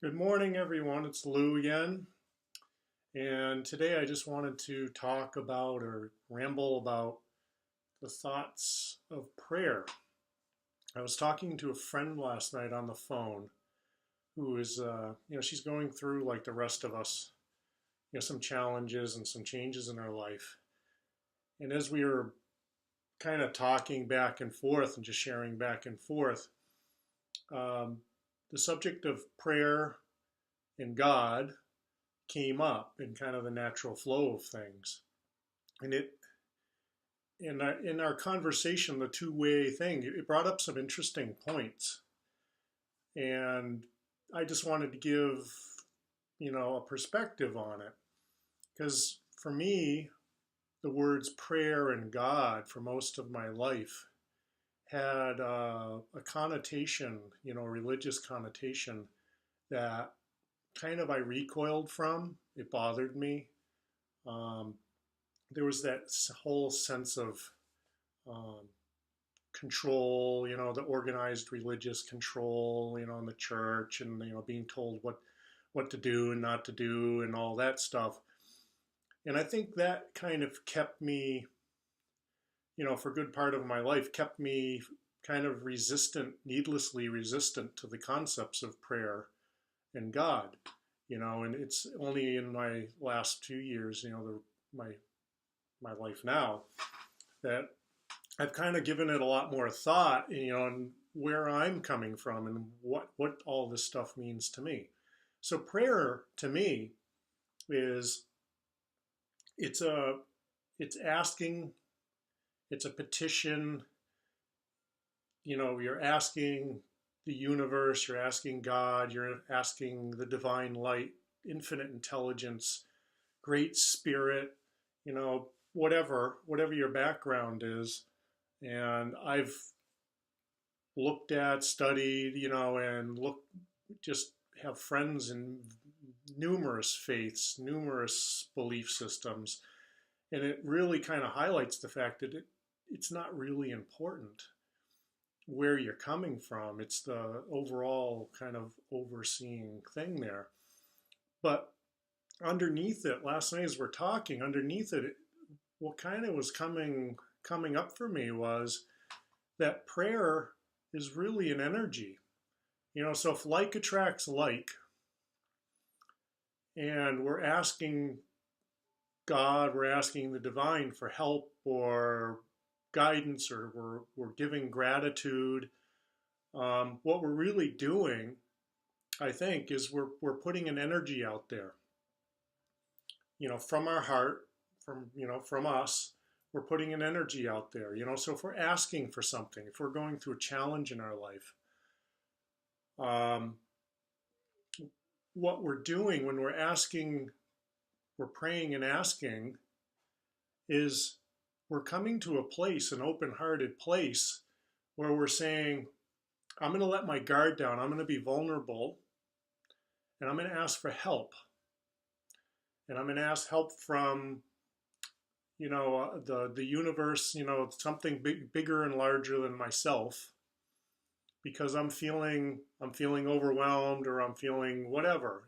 Good morning, everyone. It's Lou again. And today I just wanted to talk about or ramble about the thoughts of prayer. I was talking to a friend last night on the phone who is, she's going through like the rest of us, some challenges and some changes in her life. And as we were kind of talking back and forth and just sharing back and forth, um, the subject of prayer and God came up in kind of the natural flow of things. And it in our conversation, the two-way thing, it brought up some interesting points. And I just wanted to give, a perspective on it. Because for me, the words prayer and God for most of my life had a connotation, a religious connotation that kind of I recoiled from. It bothered me. Um, there was that whole sense of um, control, the organized religious control, in the church, and being told what to do and not to do, and all that stuff. And I think that kind of kept me, for a good part of my life, kept me kind of resistant, needlessly resistant to the concepts of prayer and God. And it's only in my last 2 years, my life now, that I've kind of given it a lot more thought, and where I'm coming from and what all this stuff means to me. So prayer to me is it's a it's asking, it's a petition, you're asking the universe, you're asking God, you're asking the divine light, infinite intelligence, great spirit, whatever your background is. And I've looked at, studied, and just have friends in numerous faiths, numerous belief systems. And it really kind of highlights the fact that it's not really important where you're coming from. It's the overall kind of overseeing thing there. But underneath it, last night as we're talking, underneath it, what kind of was coming up for me was that prayer is really an energy. So if like attracts like, and we're asking God, we're asking the divine for help or guidance, or we're giving gratitude, what we're really doing, I think, is we're putting an energy out there, from our heart, from us. We're putting an energy out there, so if we're asking for something, if we're going through a challenge in our life, what we're doing when we're asking, we're praying and asking, is we're coming to a place, an open-hearted place, where we're saying, I'm going to let my guard down, I'm going to be vulnerable, and I'm going to ask for help. And I'm going to ask help from the universe, something bigger and larger than myself, because I'm feeling overwhelmed, or I'm feeling whatever.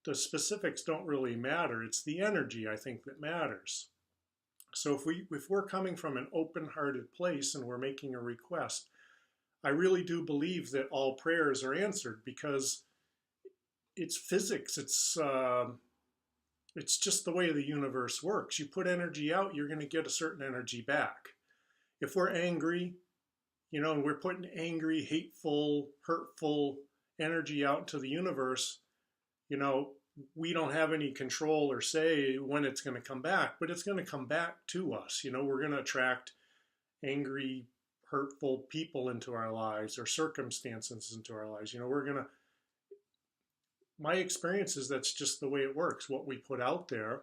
The specifics don't really matter. It's the energy, I think, that matters. So if we're coming from an open-hearted place and we're making a request, I really do believe that all prayers are answered, because it's physics. It's just the way the universe works. You put energy out, you're going to get a certain energy back. If we're angry, and we're putting angry, hateful, hurtful energy out into the universe, we don't have any control or say when it's going to come back, but it's going to come back to us. We're going to attract angry, hurtful people into our lives, or circumstances into our lives. My experience is that's just the way it works. What we put out there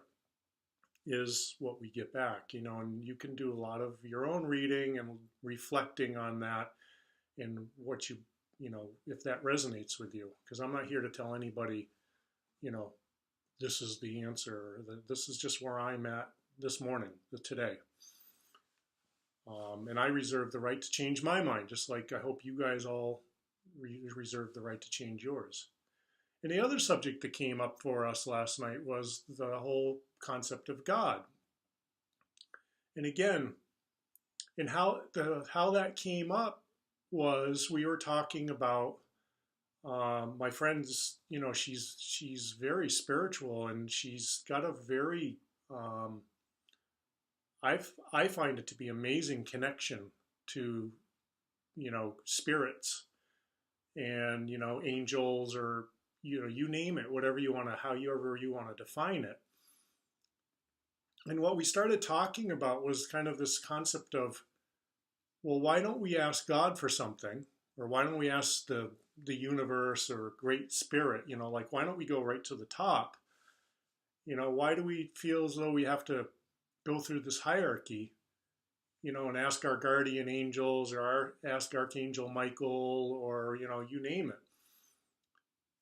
is what we get back, and you can do a lot of your own reading and reflecting on that, and what if that resonates with you, because I'm not here to tell anybody, this is the answer. This is just where I'm at this morning, today. And I reserve the right to change my mind, just like I hope you guys all reserve the right to change yours. And the other subject that came up for us last night was the whole concept of God. And again, and how that came up was we were talking about my friend's, she's very spiritual, and she's got a very I find it to be amazing connection to spirits and angels, or you name it, whatever you want to, however you want to define it. And what we started talking about was kind of this concept of, well, why don't we ask God for something, or why don't we ask the universe or Great Spirit, like, why don't we go right to the top? Why do we feel as though we have to go through this hierarchy, and ask our guardian angels, or ask Archangel Michael, or, you name it.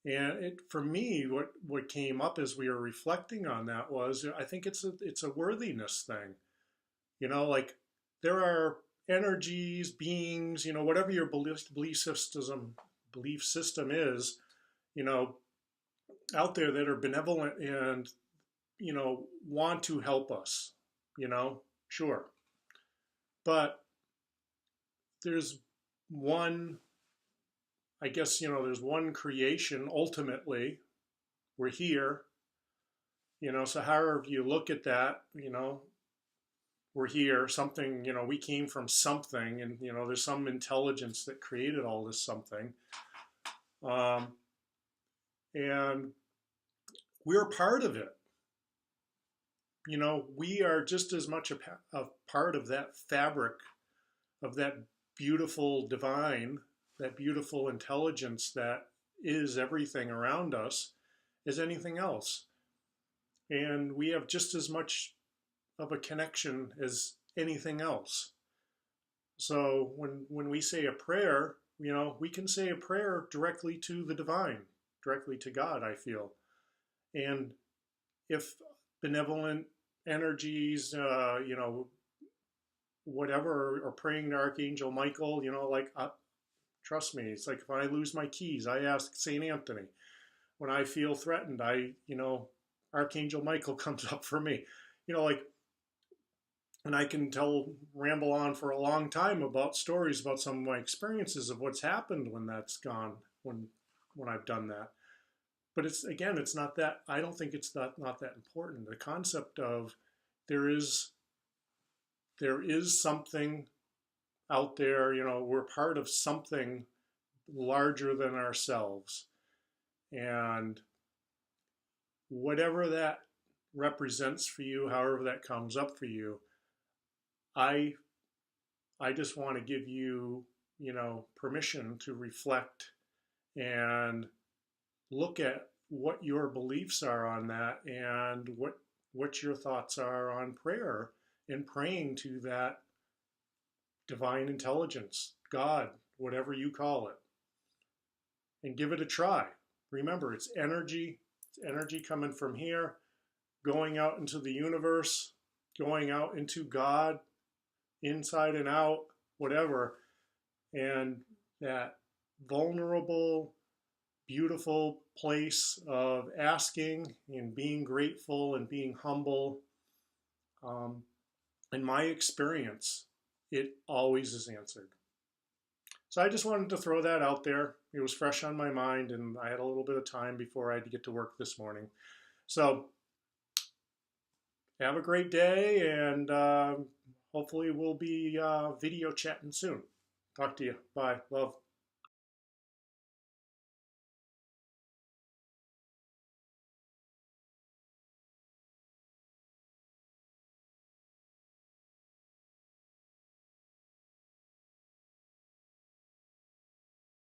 And for me, what came up as we were reflecting on that was, I think it's a worthiness thing. Like, there are energies, beings, whatever your belief system is, out there that are benevolent and, want to help us, sure. But there's one, I guess, there's one creation. Ultimately, we're here, so however you look at that, we're here, something, we came from something, and, there's some intelligence that created all this something. And we're part of it. We are just as much a part of that fabric, of that beautiful divine, that beautiful intelligence that is everything around us, as anything else. And we have just as much of a connection as anything else. So when we say a prayer, we can say a prayer directly to the divine, directly to God, I feel. And if benevolent energies, whatever, are praying to Archangel Michael, trust me, it's like if I lose my keys, I ask St. Anthony. When I feel threatened, Archangel Michael comes up for me. And I can ramble on for a long time about stories about some of my experiences of what's happened when that's gone, when I've done that. But it's not that, I don't think it's not that important. The concept of there is something out there, we're part of something larger than ourselves. And whatever that represents for you, however that comes up for you, I just want to give you, permission to reflect and look at what your beliefs are on that, and what your thoughts are on prayer and praying to that divine intelligence, God, whatever you call it, and give it a try. Remember, it's energy coming from here, going out into the universe, going out into God, inside and out, whatever. And that vulnerable, beautiful place of asking and being grateful and being humble. In my experience, it always is answered. So I just wanted to throw that out there. It was fresh on my mind, and I had a little bit of time before I had to get to work this morning. So have a great day, and hopefully we'll be video chatting soon. Talk to you. Bye. Love.